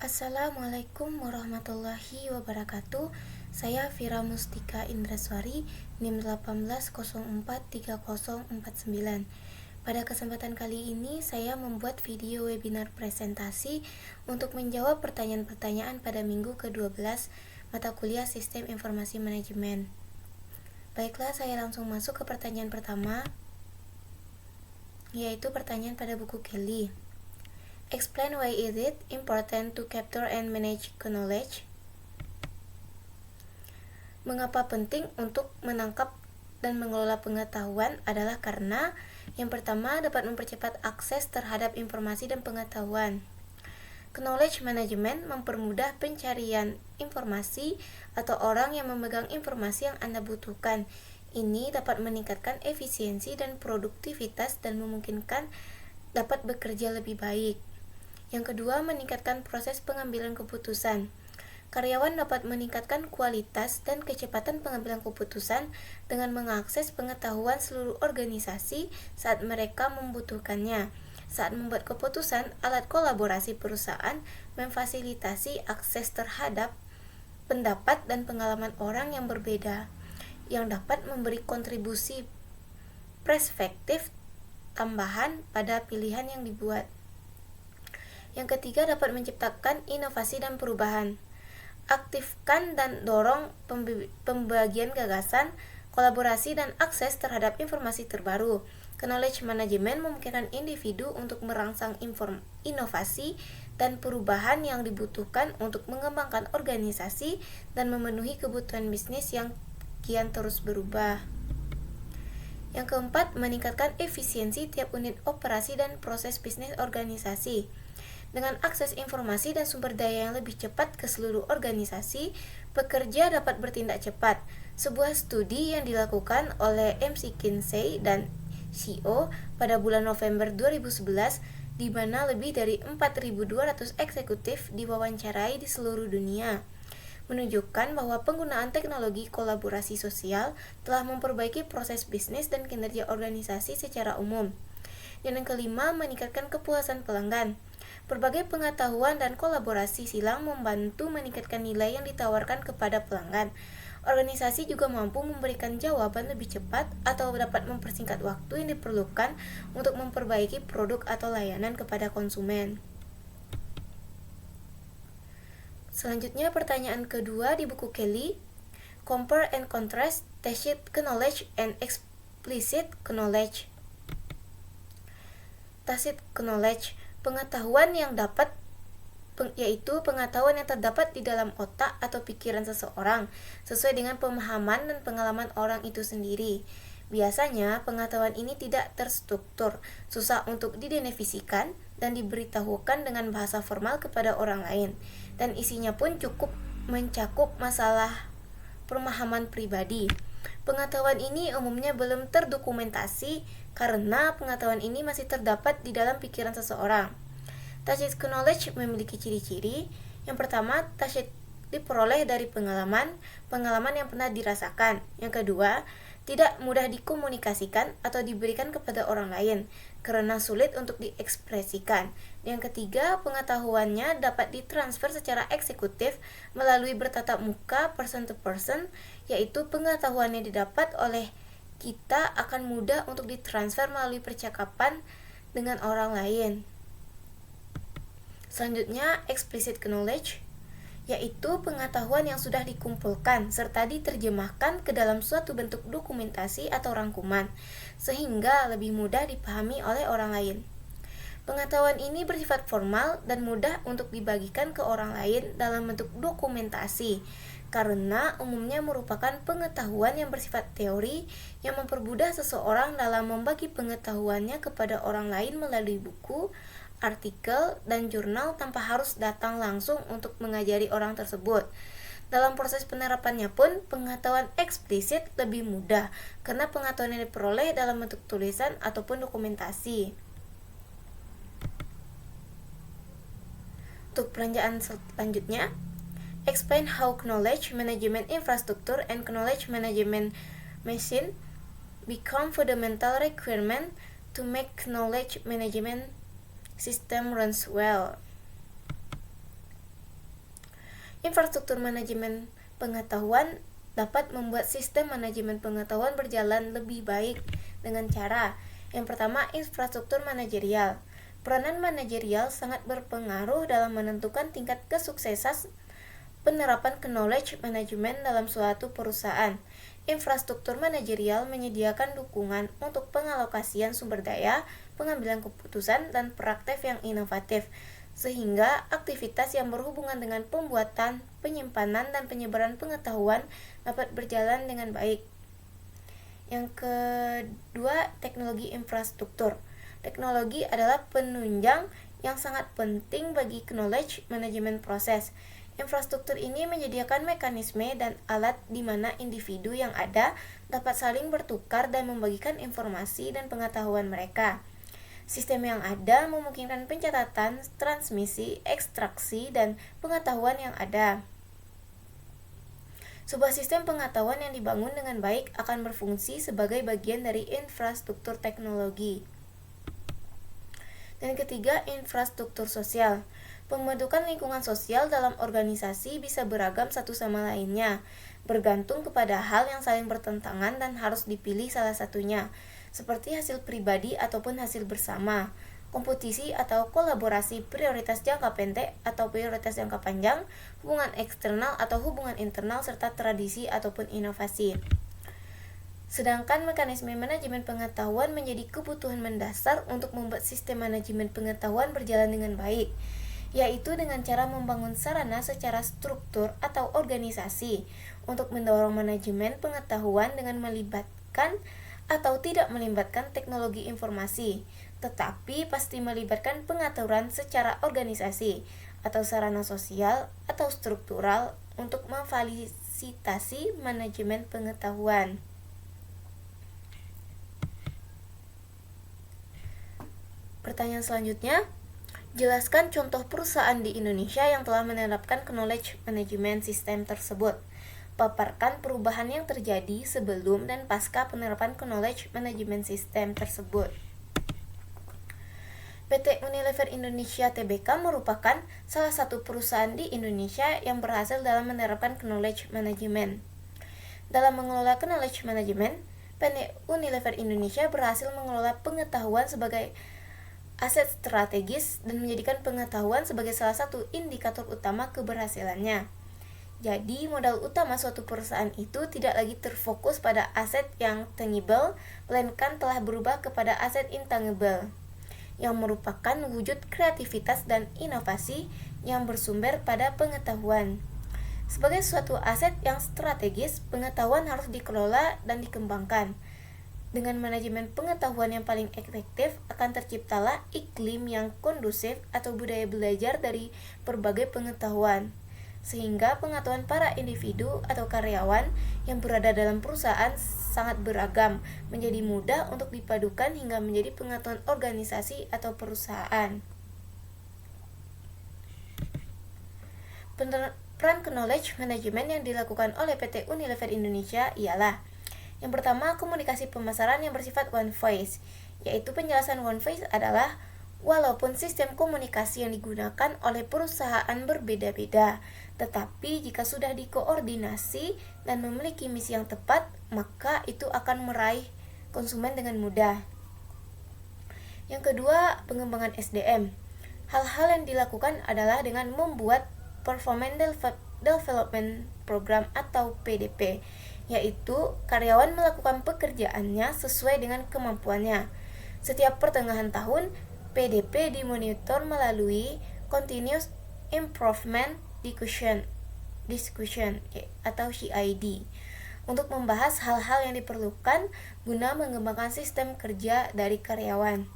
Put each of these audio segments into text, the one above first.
Assalamualaikum warahmatullahi wabarakatuh. Saya Vira Mustika Indraswari, NIM 18043049. Pada kesempatan kali ini, saya membuat video webinar presentasi untuk menjawab pertanyaan-pertanyaan pada minggu ke-12 mata kuliah Sistem Informasi Manajemen. Baiklah, saya langsung masuk ke pertanyaan pertama, yaitu pertanyaan pada buku Kelly. Explain why is it important to capture and manage knowledge? Mengapa penting untuk menangkap dan mengelola pengetahuan adalah karena yang pertama dapat mempercepat akses terhadap informasi dan pengetahuan. Knowledge management mempermudah pencarian informasi atau orang yang memegang informasi yang Anda butuhkan. Ini dapat meningkatkan efisiensi dan produktivitas dan memungkinkan dapat bekerja lebih baik. Yang kedua, meningkatkan proses pengambilan keputusan. Karyawan dapat meningkatkan kualitas dan kecepatan pengambilan keputusan dengan mengakses pengetahuan seluruh organisasi saat mereka membutuhkannya. Saat membuat keputusan, alat kolaborasi perusahaan memfasilitasi akses terhadap pendapat dan pengalaman orang yang berbeda, yang dapat memberi kontribusi perspektif tambahan pada pilihan yang dibuat. Yang ketiga, dapat menciptakan inovasi dan perubahan. Aktifkan dan dorong pembagian gagasan, kolaborasi, dan akses terhadap informasi terbaru. Knowledge management memungkinkan individu untuk merangsang inovasi dan perubahan yang dibutuhkan untuk mengembangkan organisasi dan memenuhi kebutuhan bisnis yang kian terus berubah. Yang keempat, meningkatkan efisiensi tiap unit operasi dan proses bisnis organisasi. Dengan akses informasi dan sumber daya yang lebih cepat ke seluruh organisasi, pekerja dapat bertindak cepat. Sebuah studi yang dilakukan oleh McKinsey dan CO pada bulan November 2011, di mana lebih dari 4.200 eksekutif diwawancarai di seluruh dunia, menunjukkan bahwa penggunaan teknologi kolaborasi sosial telah memperbaiki proses bisnis dan kinerja organisasi secara umum. Dan yang kelima, meningkatkan kepuasan pelanggan. Berbagai pengetahuan dan kolaborasi silang membantu meningkatkan nilai yang ditawarkan kepada pelanggan. Organisasi juga mampu memberikan jawaban lebih cepat atau dapat mempersingkat waktu yang diperlukan untuk memperbaiki produk atau layanan kepada konsumen. Selanjutnya, pertanyaan kedua di buku Kelly, Compare and contrast tacit knowledge and explicit knowledge. Tacit knowledge, pengetahuan yang dapat yaitu pengetahuan yang terdapat di dalam otak atau pikiran seseorang sesuai dengan pemahaman dan pengalaman orang itu sendiri. Biasanya pengetahuan ini tidak terstruktur, susah untuk didefinisikan dan diberitahukan dengan bahasa formal kepada orang lain, dan isinya pun cukup mencakup masalah pemahaman pribadi. Pengetahuan ini umumnya belum terdokumentasi karena pengetahuan ini masih terdapat di dalam pikiran seseorang. Tacit knowledge memiliki ciri-ciri. Yang pertama, tacit diperoleh dari pengalaman yang pernah dirasakan. Yang kedua, tidak mudah dikomunikasikan atau diberikan kepada orang lain karena sulit untuk diekspresikan. Yang ketiga, pengetahuannya dapat ditransfer secara eksekutif melalui bertatap muka person to person, yaitu pengetahuan yang didapat oleh kita akan mudah untuk ditransfer melalui percakapan dengan orang lain. Selanjutnya, explicit knowledge, yaitu pengetahuan yang sudah dikumpulkan serta diterjemahkan ke dalam suatu bentuk dokumentasi atau rangkuman, sehingga lebih mudah dipahami oleh orang lain. Pengetahuan ini bersifat formal dan mudah untuk dibagikan ke orang lain dalam bentuk dokumentasi, karena umumnya merupakan pengetahuan yang bersifat teori yang mempermudah seseorang dalam membagi pengetahuannya kepada orang lain melalui buku, artikel, dan jurnal tanpa harus datang langsung untuk mengajari orang tersebut. Dalam proses penerapannya pun, pengetahuan eksplisit lebih mudah karena pengetahuan yang diperoleh dalam bentuk tulisan ataupun dokumentasi. Untuk perancangan selanjutnya, explain how knowledge management infrastructure and knowledge management machine become fundamental requirement to make knowledge management system runs well. Infrastruktur manajemen pengetahuan dapat membuat sistem manajemen pengetahuan berjalan lebih baik dengan cara yang pertama, infrastruktur manajerial. Peranan manajerial sangat berpengaruh dalam menentukan tingkat kesuksesan penerapan knowledge management dalam suatu perusahaan. Infrastruktur manajerial menyediakan dukungan untuk pengalokasian sumber daya, pengambilan keputusan, dan praktek yang inovatif, sehingga aktivitas yang berhubungan dengan pembuatan, penyimpanan, dan penyebaran pengetahuan dapat berjalan dengan baik. Yang kedua, teknologi infrastruktur. Teknologi adalah penunjang yang sangat penting bagi knowledge management proses. Infrastruktur ini menyediakan mekanisme dan alat di mana individu yang ada dapat saling bertukar dan membagikan informasi dan pengetahuan mereka. Sistem yang ada memungkinkan pencatatan, transmisi, ekstraksi, dan pengetahuan yang ada. Sebuah sistem pengetahuan yang dibangun dengan baik akan berfungsi sebagai bagian dari infrastruktur teknologi. Dan ketiga, infrastruktur sosial. Pembentukan lingkungan sosial dalam organisasi bisa beragam satu sama lainnya, bergantung kepada hal yang saling bertentangan dan harus dipilih salah satunya, seperti hasil pribadi ataupun hasil bersama, kompetisi atau kolaborasi, prioritas jangka pendek atau prioritas jangka panjang, hubungan eksternal atau hubungan internal, serta tradisi ataupun inovasi. Sedangkan mekanisme manajemen pengetahuan menjadi kebutuhan mendasar untuk membuat sistem manajemen pengetahuan berjalan dengan baik, yaitu dengan cara membangun sarana secara struktur atau organisasi untuk mendorong manajemen pengetahuan dengan melibatkan atau tidak melibatkan teknologi informasi, tetapi pasti melibatkan pengaturan secara organisasi atau sarana sosial atau struktural untuk memfasilitasi manajemen pengetahuan. Pertanyaan selanjutnya, jelaskan contoh perusahaan di Indonesia yang telah menerapkan knowledge management system tersebut. Paparkan perubahan yang terjadi sebelum dan pasca penerapan knowledge management system tersebut. PT Unilever Indonesia Tbk merupakan salah satu perusahaan di Indonesia yang berhasil dalam menerapkan knowledge management. Dalam mengelola knowledge management, PT Unilever Indonesia berhasil mengelola pengetahuan sebagai aset strategis dan menjadikan pengetahuan sebagai salah satu indikator utama keberhasilannya. Jadi, modal utama suatu perusahaan itu tidak lagi terfokus pada aset yang tangible, melainkan telah berubah kepada aset intangible, yang merupakan wujud kreativitas dan inovasi yang bersumber pada pengetahuan. Sebagai suatu aset yang strategis, pengetahuan harus dikelola dan dikembangkan. Dengan manajemen pengetahuan yang paling efektif, akan terciptalah iklim yang kondusif atau budaya belajar dari berbagai pengetahuan, sehingga pengetahuan para individu atau karyawan yang berada dalam perusahaan sangat beragam, menjadi mudah untuk dipadukan hingga menjadi pengetahuan organisasi atau perusahaan. Peran knowledge management yang dilakukan oleh PT Unilever Indonesia ialah: yang pertama, komunikasi pemasaran yang bersifat one voice, yaitu penjelasan one voice adalah walaupun sistem komunikasi yang digunakan oleh perusahaan berbeda-beda, tetapi jika sudah dikoordinasi dan memiliki misi yang tepat, maka itu akan meraih konsumen dengan mudah. Yang kedua, pengembangan SDM. Hal-hal yang dilakukan adalah dengan membuat Performance Development Program atau PDP, yaitu karyawan melakukan pekerjaannya sesuai dengan kemampuannya. Setiap pertengahan tahun, PDP dimonitor melalui Continuous Improvement Discussion atau CID untuk membahas hal-hal yang diperlukan guna mengembangkan sistem kerja dari karyawan.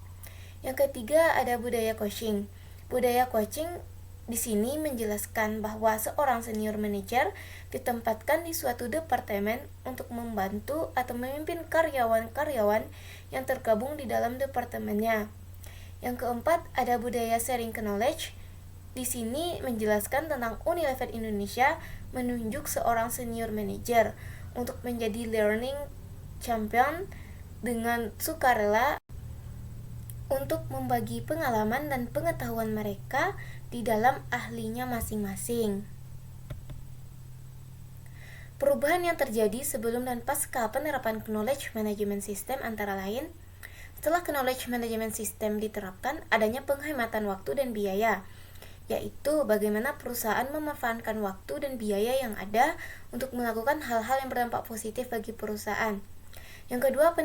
Yang ketiga, ada budaya coaching. Budaya coaching di sini menjelaskan bahwa seorang senior manager ditempatkan di suatu departemen untuk membantu atau memimpin karyawan-karyawan yang tergabung di dalam departemennya. Yang keempat, ada budaya sharing knowledge. Di sini menjelaskan tentang Unilever Indonesia menunjuk seorang senior manager untuk menjadi learning champion dengan sukarela untuk membagi pengalaman dan pengetahuan mereka di dalam ahlinya masing-masing. Perubahan yang terjadi sebelum dan pasca penerapan Knowledge Management System antara lain, setelah Knowledge Management System diterapkan, adanya penghematan waktu dan biaya, yaitu bagaimana perusahaan memanfaatkan waktu dan biaya yang ada untuk melakukan hal-hal yang berdampak positif bagi perusahaan. Yang kedua,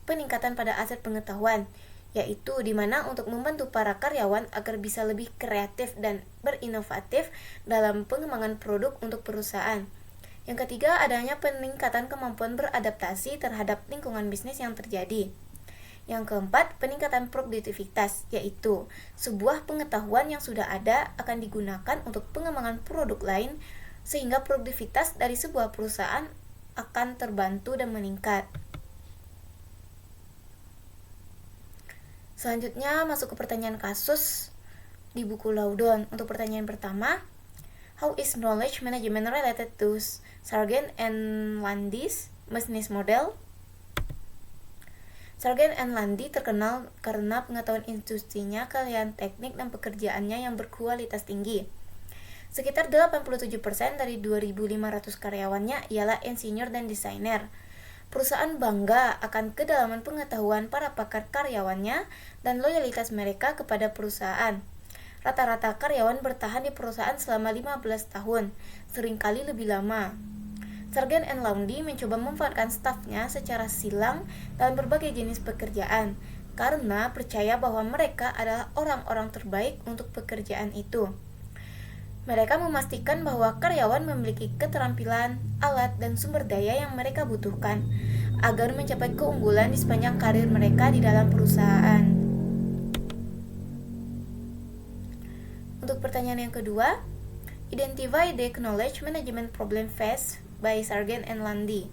peningkatan pada aset pengetahuan, yaitu di mana untuk membantu para karyawan agar bisa lebih kreatif dan berinovatif dalam pengembangan produk untuk perusahaan. Yang ketiga, adanya peningkatan kemampuan beradaptasi terhadap lingkungan bisnis yang terjadi. Yang keempat, peningkatan produktivitas, yaitu sebuah pengetahuan yang sudah ada akan digunakan untuk pengembangan produk lain sehingga produktivitas dari sebuah perusahaan akan terbantu dan meningkat. Selanjutnya masuk ke pertanyaan kasus di buku Laudon. Untuk pertanyaan pertama, how is knowledge management related to Sargent and Lundy's business model? Sargent and Lundy terkenal karena pengetahuan industrinya, keahlian teknik, dan pekerjaannya yang berkualitas tinggi. Sekitar 87% dari 2.500 karyawannya ialah insinyur dan desainer. Perusahaan bangga akan kedalaman pengetahuan para pakar karyawannya dan loyalitas mereka kepada perusahaan. Rata-rata karyawan bertahan di perusahaan selama 15 tahun, seringkali lebih lama. Sargent and Lundy mencoba memanfaatkan stafnya secara silang dalam berbagai jenis pekerjaan, karena percaya bahwa mereka adalah orang-orang terbaik untuk pekerjaan itu. Mereka memastikan bahwa karyawan memiliki keterampilan, alat, dan sumber daya yang mereka butuhkan agar mencapai keunggulan di sepanjang karir mereka di dalam perusahaan. Untuk pertanyaan yang kedua, identify the knowledge management problem faced by Sargent and Lundy.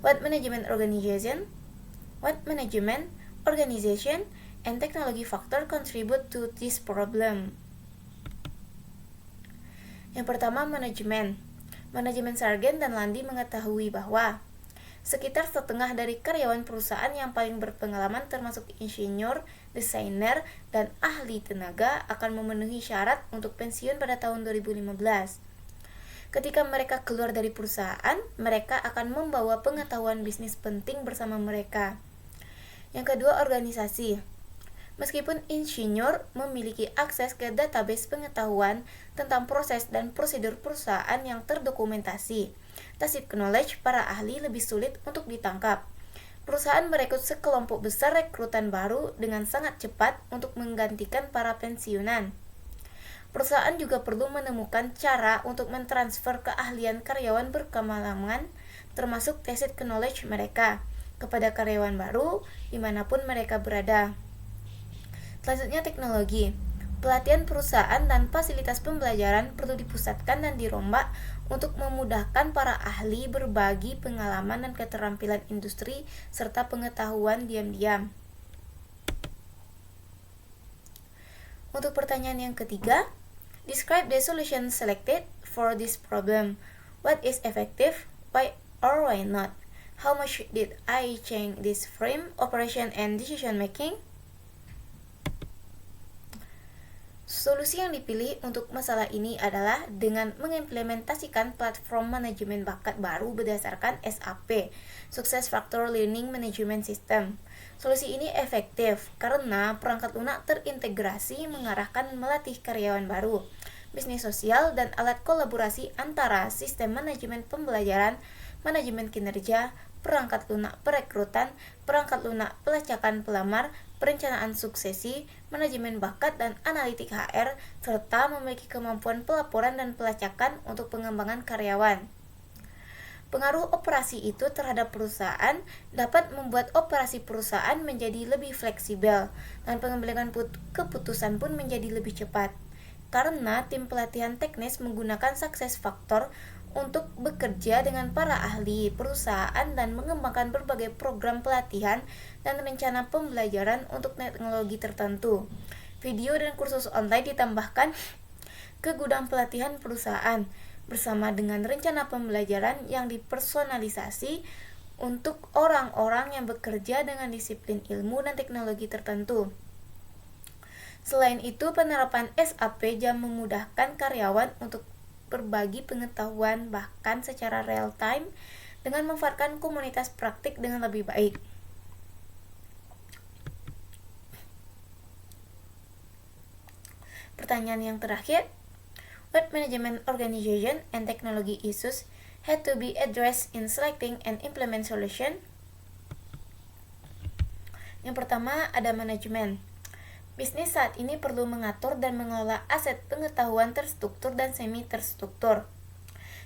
What management organization and technology factor contribute to this problem? Yang pertama, manajemen. Manajemen Sargent dan Lundy mengetahui bahwa sekitar setengah dari karyawan perusahaan yang paling berpengalaman termasuk insinyur, desainer, dan ahli tenaga akan memenuhi syarat untuk pensiun pada tahun 2015. Ketika mereka keluar dari perusahaan, mereka akan membawa pengetahuan bisnis penting bersama mereka. Yang kedua, organisasi. Meskipun insinyur memiliki akses ke database pengetahuan tentang proses dan prosedur perusahaan yang terdokumentasi, tacit knowledge para ahli lebih sulit untuk ditangkap. Perusahaan merekrut sekelompok besar rekrutan baru dengan sangat cepat untuk menggantikan para pensiunan. Perusahaan juga perlu menemukan cara untuk mentransfer keahlian karyawan berpengalaman, termasuk tacit knowledge mereka, kepada karyawan baru dimanapun mereka berada. Selanjutnya, teknologi. Pelatihan perusahaan dan fasilitas pembelajaran perlu dipusatkan dan dirombak untuk memudahkan para ahli berbagi pengalaman dan keterampilan industri serta pengetahuan diam-diam. Untuk pertanyaan yang ketiga, describe the solution selected for this problem. What is effective? Why or why not? How much did I change this frame, operation, and decision making? Solusi yang dipilih untuk masalah ini adalah dengan mengimplementasikan platform manajemen bakat baru berdasarkan SAP, Success Factor Learning Management System. Solusi ini efektif karena perangkat lunak terintegrasi mengarahkan melatih karyawan baru, bisnis sosial, dan alat kolaborasi antara sistem manajemen pembelajaran, manajemen kinerja, perangkat lunak perekrutan, perangkat lunak pelacakan pelamar, perencanaan suksesi, manajemen bakat, dan analitik HR, serta memiliki kemampuan pelaporan dan pelacakan untuk pengembangan karyawan. Pengaruh operasi itu terhadap perusahaan dapat membuat operasi perusahaan menjadi lebih fleksibel dan pengambilan keputusan pun menjadi lebih cepat. Karena tim pelatihan teknis menggunakan success factor untuk bekerja dengan para ahli perusahaan dan mengembangkan berbagai program pelatihan dan rencana pembelajaran untuk teknologi tertentu. Video dan kursus online ditambahkan ke gudang pelatihan perusahaan bersama dengan rencana pembelajaran yang dipersonalisasi untuk orang-orang yang bekerja dengan disiplin ilmu dan teknologi tertentu. Selain itu, penerapan SAP juga memudahkan karyawan untuk berbagi pengetahuan bahkan secara real time dengan memanfaatkan komunitas praktik dengan lebih baik. Pertanyaan yang terakhir, what management organization and technology issues had to be addressed in selecting and implement solution? Yang pertama ada manajemen. Bisnis saat ini perlu mengatur dan mengelola aset pengetahuan terstruktur dan semi-terstruktur.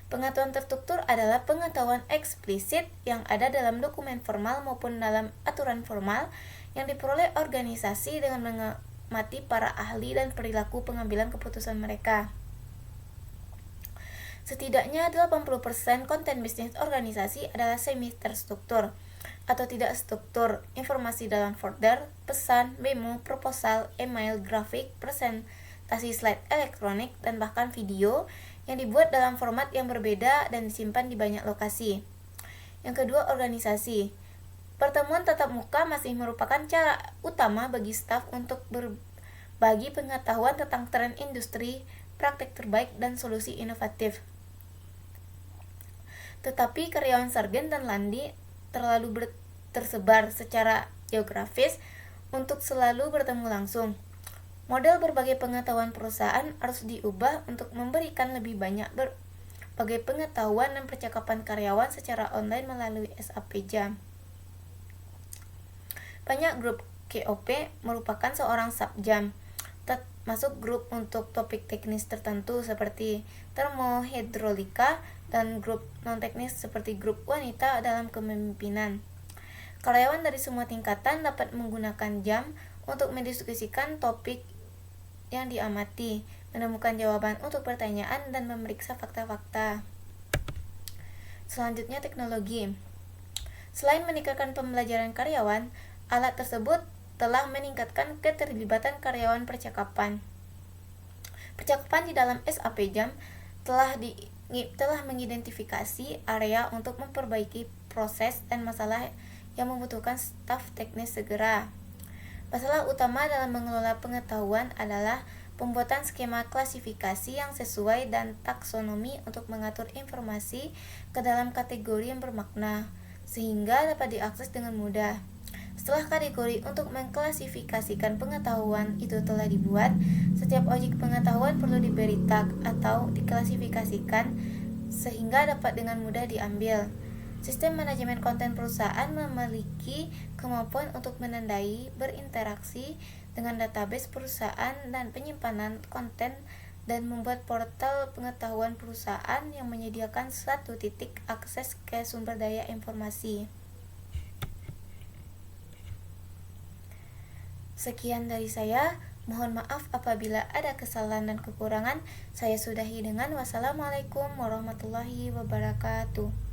Pengetahuan terstruktur adalah pengetahuan eksplisit yang ada dalam dokumen formal maupun dalam aturan formal yang diperoleh organisasi dengan mengamati para ahli dan perilaku pengambilan keputusan mereka. Setidaknya 80% konten bisnis organisasi adalah semi-terstruktur atau tidak struktur, informasi dalam folder, pesan, memo, proposal, email, grafik, presentasi slide elektronik, dan bahkan video yang dibuat dalam format yang berbeda dan disimpan di banyak lokasi. Yang kedua, organisasi. Pertemuan tatap muka masih merupakan cara utama bagi staf untuk berbagi pengetahuan tentang tren industri, praktik terbaik, dan solusi inovatif. Tetapi karyawan sargen dan landi terlalu tersebar secara geografis untuk selalu bertemu langsung. Model berbagai pengetahuan perusahaan harus diubah untuk memberikan lebih banyak berbagai pengetahuan dan percakapan karyawan secara online melalui SAP Jam. Banyak grup KOP merupakan seorang subjam, masuk grup untuk topik teknis tertentu seperti termohidrolika dan grup non-teknis seperti grup wanita dalam kepemimpinan. Karyawan dari semua tingkatan dapat menggunakan jam untuk mendiskusikan topik yang diamati, menemukan jawaban untuk pertanyaan, dan memeriksa fakta-fakta. Selanjutnya, teknologi. Selain meningkatkan pembelajaran karyawan, alat tersebut telah meningkatkan keterlibatan karyawan percakapan. Percakapan di dalam SAP Jam telah mengidentifikasi area untuk memperbaiki proses dan masalah yang membutuhkan staf teknis segera. Masalah utama dalam mengelola pengetahuan adalah pembuatan skema klasifikasi yang sesuai dan taksonomi untuk mengatur informasi ke dalam kategori yang bermakna, sehingga dapat diakses dengan mudah. Setelah kategori untuk mengklasifikasikan pengetahuan itu telah dibuat, setiap objek pengetahuan perlu diberi tag atau diklasifikasikan sehingga dapat dengan mudah diambil. Sistem manajemen konten perusahaan memiliki kemampuan untuk menandai, berinteraksi dengan database perusahaan dan penyimpanan konten, dan membuat portal pengetahuan perusahaan yang menyediakan satu titik akses ke sumber daya informasi. Sekian dari saya, mohon maaf apabila ada kesalahan dan kekurangan. Saya sudahi dengan wassalamualaikum warahmatullahi wabarakatuh.